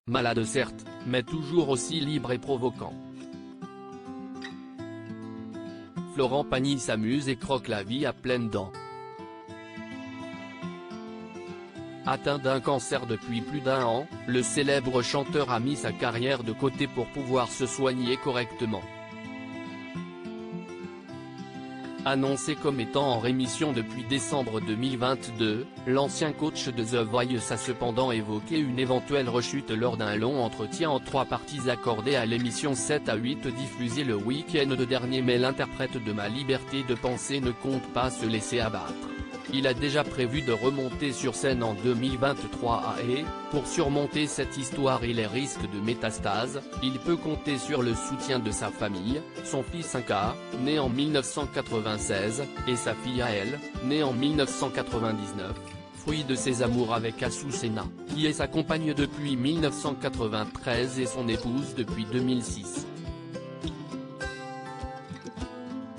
malade certes, mais toujours aussi libre et provoquant. Florent Pagny s'amuse et croque la vie à pleines dents. Atteint d'un cancer depuis plus d'1 an, le célèbre chanteur a mis sa carrière de côté pour pouvoir se soigner correctement. Annoncé comme étant en rémission depuis décembre 2022, l'ancien coach de The Voice a cependant évoqué une éventuelle rechute lors d'un long entretien en 3 parties accordé à l'émission 7 à 8 diffusée le week-end dernier, mais l'interprète de Ma liberté de penser ne compte pas se laisser abattre. Il a déjà prévu de remonter sur scène en 2023 et, pour surmonter cette histoire et les risques de métastases, il peut compter sur le soutien de sa famille, son fils Inca, né en 1996, et sa fille Ael, née en 1999, fruit de ses amours avec Azucena, qui est sa compagne depuis 1993 et son épouse depuis 2006.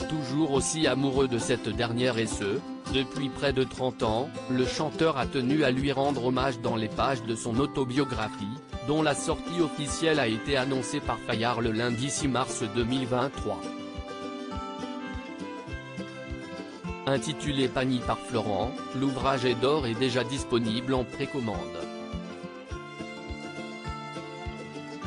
Toujours aussi amoureux de cette dernière et ce, depuis près de 30 ans, le chanteur a tenu à lui rendre hommage dans les pages de son autobiographie, dont la sortie officielle a été annoncée par Fayard le lundi 6 mars 2023. Intitulé Pagny par Florent, l'ouvrage est d'or et déjà disponible en précommande.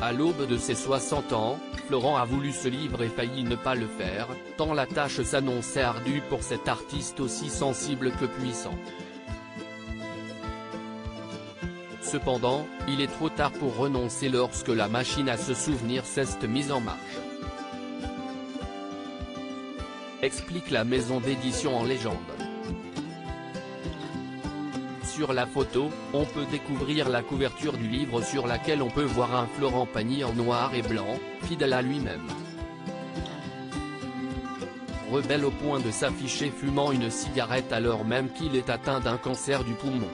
À l'aube de ses 60 ans, Florent a voulu ce livre et failli ne pas le faire, tant la tâche s'annonçait ardue pour cet artiste aussi sensible que puissant. Cependant, il est trop tard pour renoncer lorsque la machine à se souvenir s'est mise en marche. Explique la maison d'édition en légende. Sur la photo, on peut découvrir la couverture du livre sur laquelle on peut voir un Florent Pagny en noir et blanc, fidèle à lui-même. Rebelle au point de s'afficher fumant une cigarette alors même qu'il est atteint d'un cancer du poumon.